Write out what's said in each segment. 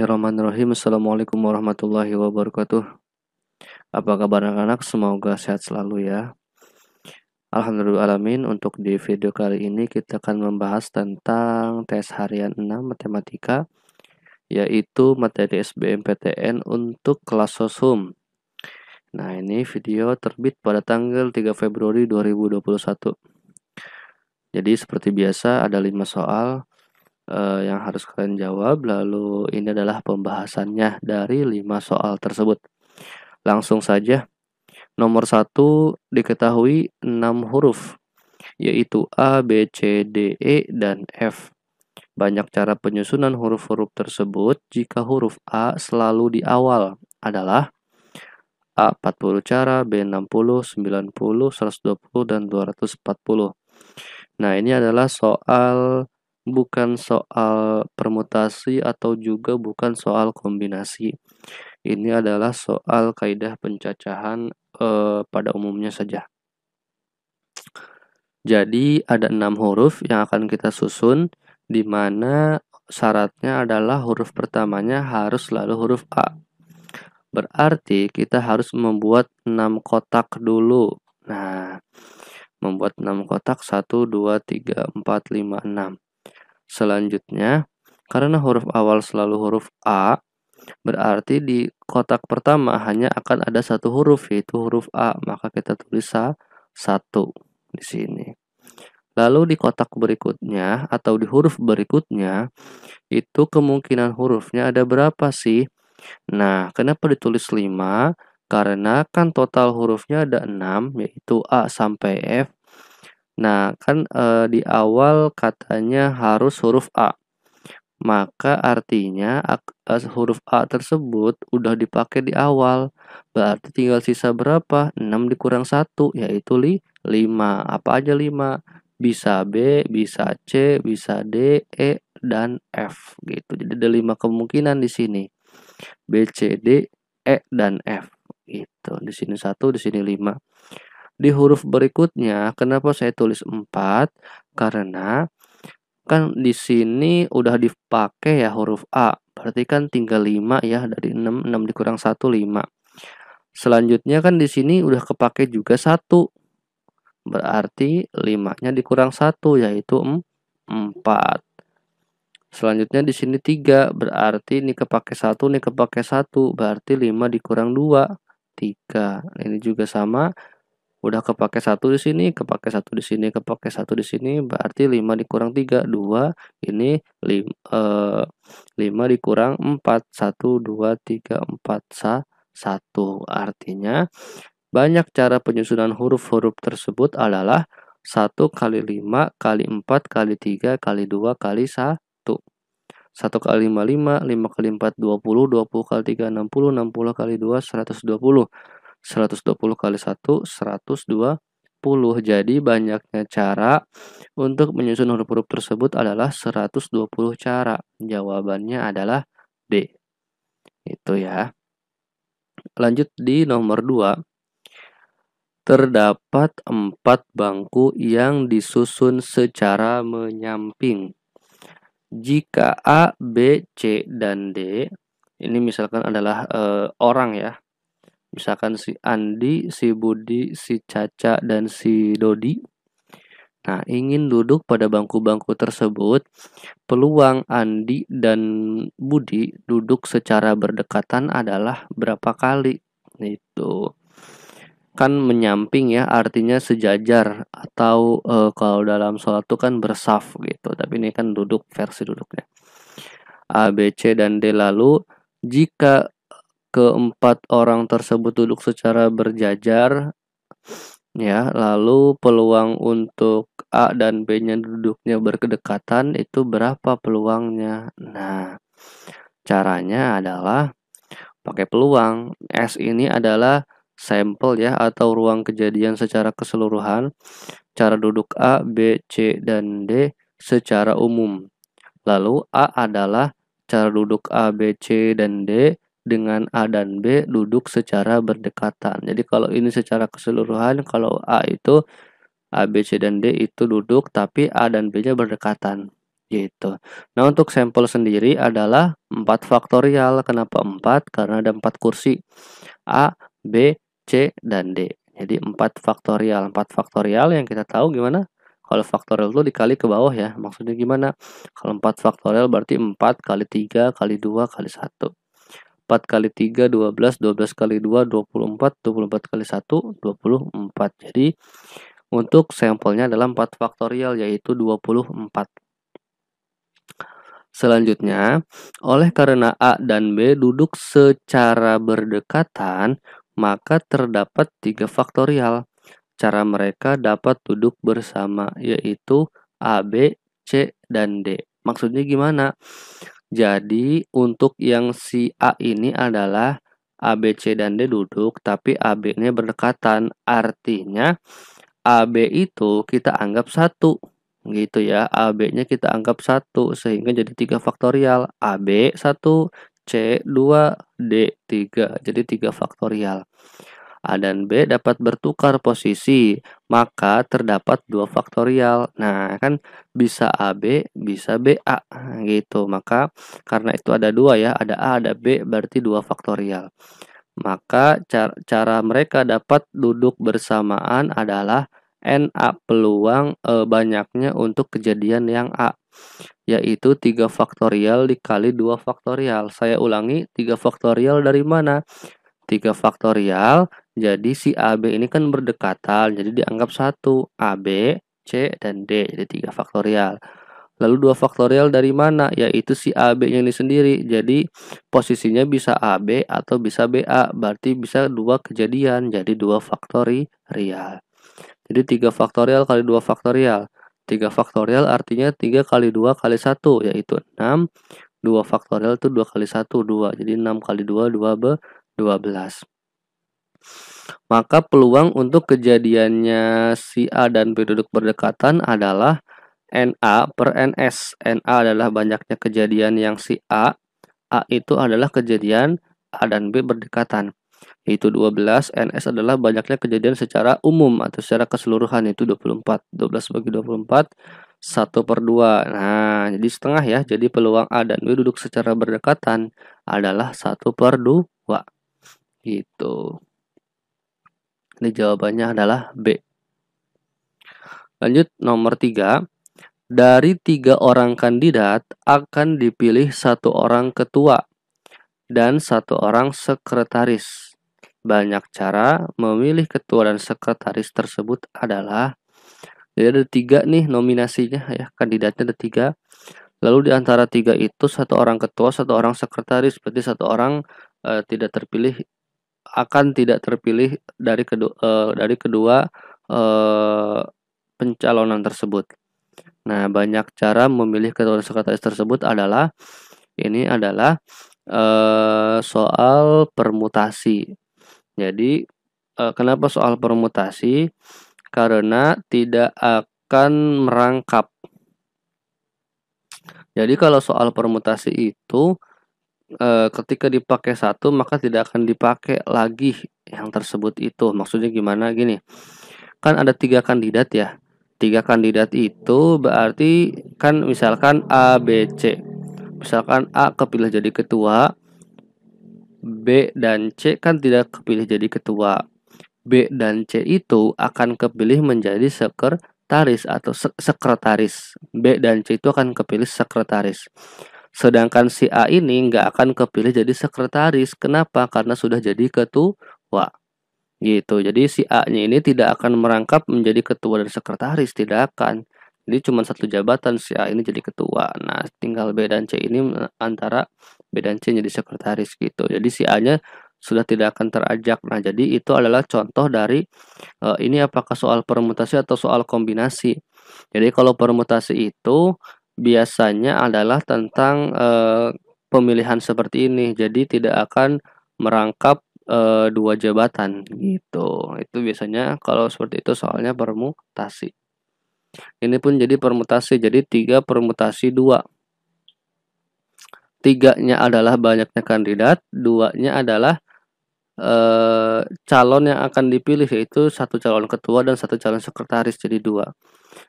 Bismillahirrahmanirrahim. Assalamualaikum warahmatullahi wabarakatuh. Apa kabar anak-anak? Semoga sehat selalu ya. Alhamdulillahalamin. Untuk di video kali ini kita akan membahas tentang tes harian 6 matematika, yaitu materi SBMPTN untuk kelas sosum. Nah, ini video terbit pada tanggal 3 Februari 2021. Jadi seperti biasa ada 5 soal yang harus kalian jawab. Lalu ini adalah pembahasannya dari 5 soal tersebut. Langsung saja. Nomor 1, diketahui 6 huruf, yaitu A, B, C, D, E, dan F. Banyak cara penyusunan huruf-huruf tersebut. Jika huruf A selalu di awal adalah A 40 cara, B 60, 90, 120, dan 240. Nah, ini adalah soal, bukan soal permutasi atau juga bukan soal kombinasi. Ini adalah soal kaidah pencacahan pada umumnya saja. Jadi ada 6 huruf yang akan kita susun, di mana syaratnya adalah huruf pertamanya harus selalu huruf A. Berarti kita harus membuat 6 kotak dulu. Nah, membuat 6 kotak 1, 2, 3, 4, 5, 6. Selanjutnya, karena huruf awal selalu huruf A, berarti di kotak pertama hanya akan ada satu huruf, yaitu huruf A. Maka kita tulis 1 di sini. Lalu di kotak berikutnya atau di huruf berikutnya, itu kemungkinan hurufnya ada berapa sih? Nah, kenapa ditulis 5? Karena kan total hurufnya ada 6, yaitu A sampai F. Nah, kan di awal katanya harus huruf A. Maka artinya huruf A tersebut udah dipakai di awal. Berarti tinggal sisa berapa? 6 dikurang 1, yaitu 5. Apa aja 5? Bisa B, bisa C, bisa D, E, dan F gitu. Jadi ada 5 kemungkinan di sini. B, C, D, E, dan F gitu. Di sini 1, di sini 5. Di huruf berikutnya, kenapa saya tulis 4? Karena kan di sini udah dipakai ya huruf A. Berarti kan tinggal 5 ya, dari 6 dikurang 1, 5. Selanjutnya kan di sini udah kepake juga 1. Berarti 5-nya dikurang 1, yaitu 4. Selanjutnya di sini 3, berarti ini kepake 1, ini kepake 1, berarti 5 dikurang 2, 3. Ini juga sama. Udah kepake 1 di sini, kepake 1 di sini, kepake 1 di sini, berarti 5 dikurang 3, 2. Ini 5 dikurang 4, 1, 2, 3, 4, 1. Artinya, banyak cara penyusunan huruf-huruf tersebut adalah 1 kali 5 kali 4 kali 3 kali 2 kali 1. 1 kali 5, 5, 5 kali 4, 20, 20 kali 3, 60, 60 kali 2, 120. 120 kali 1, 120. Jadi banyaknya cara untuk menyusun huruf-huruf tersebut adalah 120 cara. Jawabannya adalah D. Itu ya. Lanjut di nomor 2. Terdapat 4 bangku yang disusun secara menyamping. Jika A, B, C, dan D, ini misalkan adalah orang ya. Misalkan si Andi, si Budi, si Caca, dan si Dodi. Nah, ingin duduk pada bangku-bangku tersebut, peluang Andi dan Budi duduk secara berdekatan adalah berapa kali? Itu kan menyamping ya, artinya sejajar atau kalau dalam sholat itu kan bersaf gitu. Tapi ini kan duduk, versi duduknya. A, B, C, dan D. Lalu jika keempat orang tersebut duduk secara berjajar ya, lalu peluang untuk A dan B-nya duduknya berdekatan itu berapa peluangnya? Nah, caranya adalah pakai peluang. S ini adalah sampel ya, atau ruang kejadian secara keseluruhan. Cara duduk A, B, C, dan D secara umum. Lalu A adalah cara duduk A, B, C, dan D dengan A dan B duduk secara berdekatan. Jadi kalau ini secara keseluruhan, kalau A itu A, B, C, dan D itu duduk, tapi A dan B-nya berdekatan. gitu. Nah, untuk sampel sendiri adalah 4 faktorial. Kenapa 4? Karena ada 4 kursi. A, B, C, dan D. Jadi 4 faktorial. 4 faktorial yang kita tahu gimana? Kalau faktorial itu dikali ke bawah ya. Maksudnya gimana? Kalau 4 faktorial berarti 4 kali 3 kali 2 kali 1. 4 kali 3, 12. 12 kali 2, 24. 24 kali 1, 24. Jadi untuk sampelnya adalah 4 faktorial, yaitu 24. Selanjutnya, oleh karena A dan B duduk secara berdekatan, maka terdapat 3 faktorial. Cara mereka dapat duduk bersama, yaitu A, B, C, dan D. Maksudnya gimana? Jadi, untuk yang si A ini adalah A, B, C, dan D duduk, tapi A, B-nya berdekatan. Artinya, A, B itu kita anggap satu. Gitu ya, A, B-nya kita anggap satu, sehingga jadi 3 faktorial. A, B 1, C 2, D 3. Jadi 3 faktorial. A dan B dapat bertukar posisi, maka terdapat 2 faktorial. Nah, kan bisa AB, bisa BA, gitu. Maka karena itu ada 2 ya, ada A, ada B, berarti 2 faktorial. Maka cara mereka dapat duduk bersamaan adalah NA peluang banyaknya untuk kejadian yang A, yaitu 3 faktorial dikali 2 faktorial. Saya ulangi, 3 faktorial dari mana? 3 faktorial, jadi si AB ini kan berdekatan, jadi dianggap satu. AB, C, dan D, jadi 3 faktorial. Lalu 2 faktorial dari mana? Yaitu si AB-nya ini sendiri. Jadi posisinya bisa AB atau bisa BA, berarti bisa 2 kejadian, jadi 2 faktorial. Jadi 3 faktorial kali 2 faktorial. 3 faktorial artinya 3 kali 2 kali 1, yaitu 6. 2 faktorial itu 2 kali 1, 2. Jadi 6 kali 2, 12. Maka peluang untuk kejadiannya si A dan B duduk berdekatan adalah NA per NS. NA adalah banyaknya kejadian yang si A itu adalah kejadian A dan B berdekatan. Itu 12, NS adalah banyaknya kejadian secara umum atau secara keseluruhan, itu 24. 12 bagi 24, 1/2. Nah, jadi setengah ya. Jadi peluang A dan B duduk secara berdekatan adalah 1/2. Gitu. Ini jawabannya adalah B. Lanjut nomor 3. Dari 3 orang kandidat akan dipilih 1 orang ketua dan 1 orang sekretaris. Banyak cara memilih ketua dan sekretaris tersebut adalah, jadi ada 3 nih nominasinya ya, kandidatnya ada 3. Lalu di antara 3 itu 1 orang ketua, 1 orang sekretaris, berarti 1 orang tidak terpilih, akan tidak terpilih dari kedua pencalonan tersebut. Nah, banyak cara memilih ketua dan sekretaris tersebut adalah, ini adalah soal permutasi. Jadi kenapa soal permutasi? Karena tidak akan merangkap. Jadi kalau soal permutasi itu ketika dipakai satu maka tidak akan dipakai lagi yang tersebut itu. Maksudnya gimana? Gini, kan ada 3 kandidat ya. 3 kandidat itu berarti kan misalkan A, B, C. Misalkan A kepilih jadi ketua, B dan C kan tidak kepilih jadi ketua. B dan C itu akan kepilih menjadi sekretaris atau sekretaris. B dan C itu akan kepilih sekretaris. Sedangkan si A ini nggak akan kepilih jadi sekretaris. Kenapa? Karena sudah jadi ketua. Gitu. Jadi si A-nya ini tidak akan merangkap menjadi ketua dan sekretaris, tidak akan. Jadi cuma satu jabatan, si A ini jadi ketua. Nah, tinggal B dan C ini antara B dan C jadi sekretaris gitu. Jadi si A-nya sudah tidak akan terajak. Nah, jadi itu adalah contoh dari ini apakah soal permutasi atau soal kombinasi. Jadi kalau permutasi itu biasanya adalah tentang pemilihan seperti ini. Jadi tidak akan merangkap 2 jabatan gitu. Itu biasanya kalau seperti itu soalnya permutasi. Ini pun jadi permutasi, jadi 3 permutasi 2. 3-nya adalah banyaknya kandidat, 2-nya adalah calon yang akan dipilih, yaitu 1 calon ketua dan 1 calon sekretaris, jadi 2.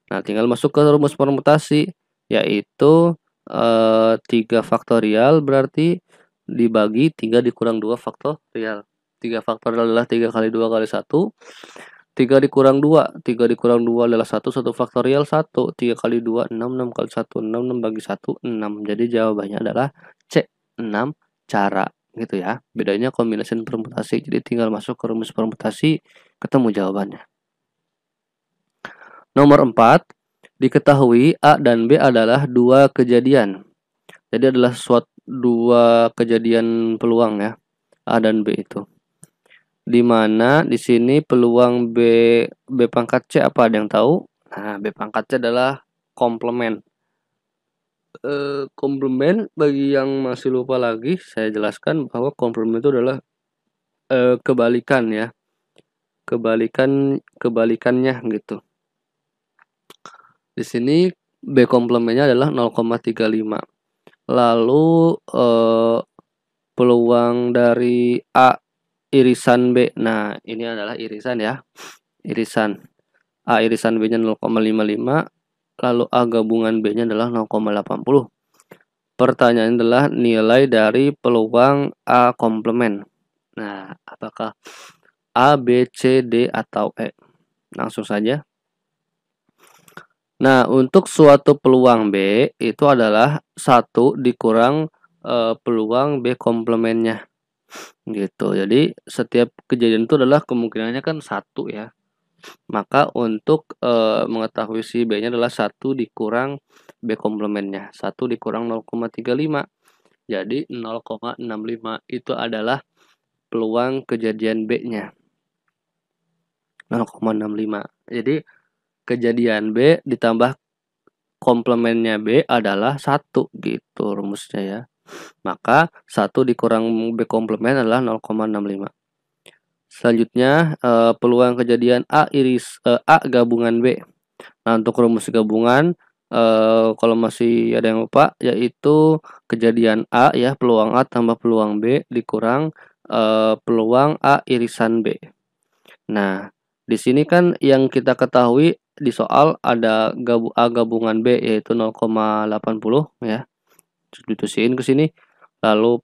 Nah, tinggal masuk ke rumus permutasi, yaitu 3 faktorial berarti dibagi 3 dikurang 2 faktorial. 3 faktorial adalah 3 kali 2 kali 1. 3 dikurang 2, 3 dikurang 2 adalah 1 faktorial 1. 3 kali 2, 6, 6 kali 1, 6, 6 bagi 1, 6. Jadi jawabannya adalah C, 6 cara gitu ya. Bedanya kombinasi dan permutasi. Jadi tinggal masuk ke rumus permutasi, ketemu jawabannya. Nomor 4, diketahui A dan B adalah dua kejadian. Jadi adalah dua kejadian peluang ya, A dan B itu. Di mana di sini peluang B pangkat C apa, ada yang tahu? Nah, B pangkat C adalah komplement. Komplement bagi yang masih lupa lagi, saya jelaskan bahwa komplement itu adalah kebalikan ya. Kebalikannya gitu. Di sini B komplementnya adalah 0,35. Lalu peluang dari A irisan B. Nah, ini adalah irisan ya. Irisan. A irisan B-nya 0,55. Lalu A gabungan B-nya adalah 0,80. Pertanyaannya adalah nilai dari peluang A komplement. Nah, apakah A, B, C, D, atau E? Langsung saja. Nah, untuk suatu peluang B itu adalah 1 dikurang peluang B komplementnya. Gitu. Jadi setiap kejadian itu adalah kemungkinannya kan 1 ya. Maka untuk mengetahui si B-nya adalah 1 dikurang B komplementnya. 1 dikurang 0,35. Jadi 0,65 itu adalah peluang kejadian B-nya. 0,65. Jadi kejadian B ditambah komplementnya B adalah 1 gitu rumusnya ya. Maka 1 dikurang B komplement adalah 0,65. Selanjutnya peluang kejadian A gabungan B. Nah, untuk rumus gabungan kalau masih ada yang lupa, yaitu kejadian A ya, peluang A tambah peluang B dikurang peluang A irisan B. Nah, di sini kan yang kita ketahui di soal ada A gabungan B yaitu 0,80 ya. Ditulisin ke sini. Lalu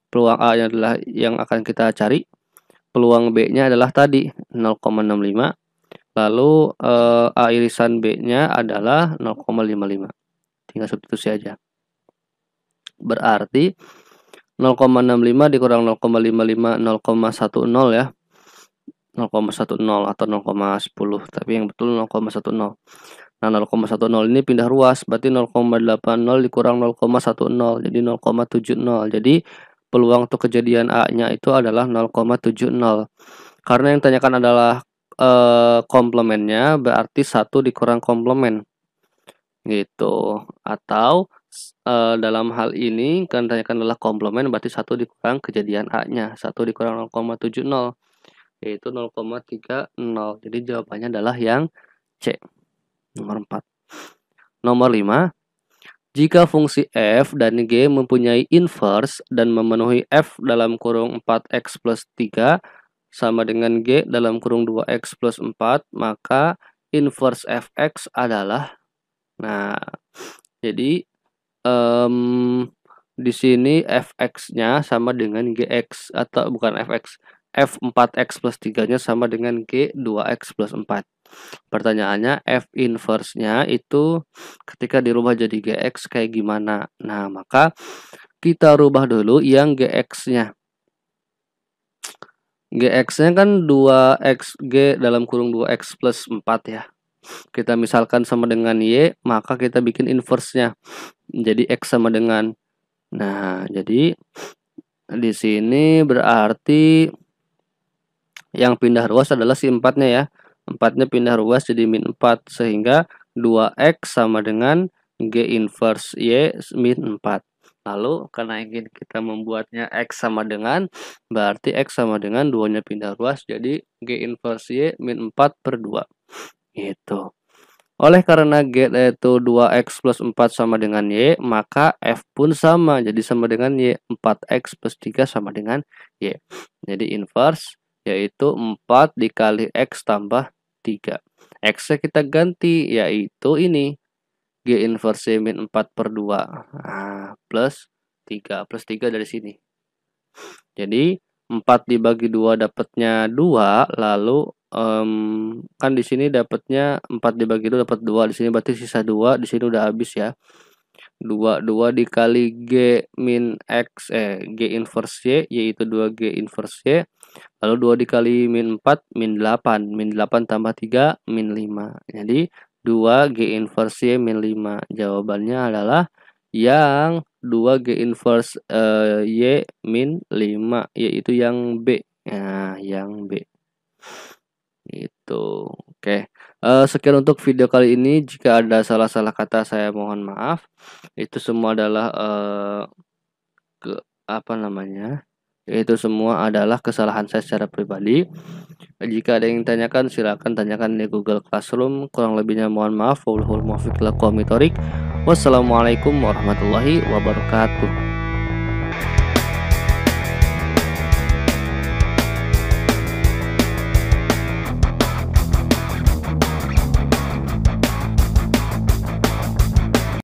peluang A adalah yang akan kita cari. Peluang B-nya adalah tadi 0,65. Lalu A irisan B-nya adalah 0,55. Tinggal substitusi aja. Berarti 0,65 dikurang 0,55 0,10 ya. 0,10 atau 0,10, tapi yang betul 0,10. Nah, 0,10 ini pindah ruas, berarti 0,80 dikurang 0,10, jadi 0,70. Jadi peluang untuk kejadian A-nya itu adalah 0,70. Karena yang ditanyakan adalah komplementnya, berarti 1 dikurang komplement. Gitu. Atau dalam hal ini kan ditanyakan adalah komplement, berarti 1 dikurang kejadian A-nya. 1 dikurang 0,70. Yaitu 0,30. Jadi jawabannya adalah yang C. Nomor 4. Nomor 5. Jika fungsi f dan g mempunyai inverse dan memenuhi f dalam kurung 4x plus 3 sama dengan g dalam kurung 2x plus 4, maka inverse fx adalah, nah, jadi di sini fx-nya sama dengan gx, atau bukan fx, f4x plus 3-nya sama dengan g 2x plus 4. Pertanyaannya f inverse-nya itu ketika dirubah jadi gx kayak gimana? Nah, maka kita rubah dulu yang gx-nya. Gx-nya kan 2x, g dalam kurung 2x plus 4 ya. Kita misalkan sama dengan y, maka kita bikin inverse-nya. Jadi x sama dengan, nah, jadi di sini berarti yang pindah ruas adalah si 4-nya ya. 4-nya pindah ruas jadi min 4, sehingga 2x sama dengan g inverse y min 4. Lalu karena ingin kita membuatnya x sama dengan, berarti x sama dengan 2-nya pindah ruas, jadi g inverse y min 4 per 2. Gitu. Oleh karena g yaitu 2x plus 4 sama dengan y, maka f pun sama, jadi sama dengan y. 4x plus 3 sama dengan y. Jadi inverse yaitu 4 dikali x tambah 3. X-nya kita ganti, yaitu ini G inverse min 4/2. Nah, plus 3 dari sini. Jadi 4 dibagi 2 dapatnya 2, lalu kan di sini dapatnya 4 dibagi 2 dapat 2, di sini berarti sisa 2, di sini udah habis ya. 2 dikali G min X G inverse Y yaitu 2G inverse Y, lalu 2 dikali min 4 min 8, min 8 tambah 3 min 5. Jadi 2G inverse Y min 5. Jawabannya adalah yang 2G inverse Y min 5, yaitu yang B. Nah, yang B. Itu. Oke. Sekian untuk video kali ini. Jika ada salah-salah kata saya mohon maaf. Itu semua adalah itu semua adalah kesalahan saya secara pribadi. Jika ada yang tanyakan silakan tanyakan di Google Classroom. Kurang lebihnya mohon maaf. Wassalamualaikum warahmatullahi wabarakatuh.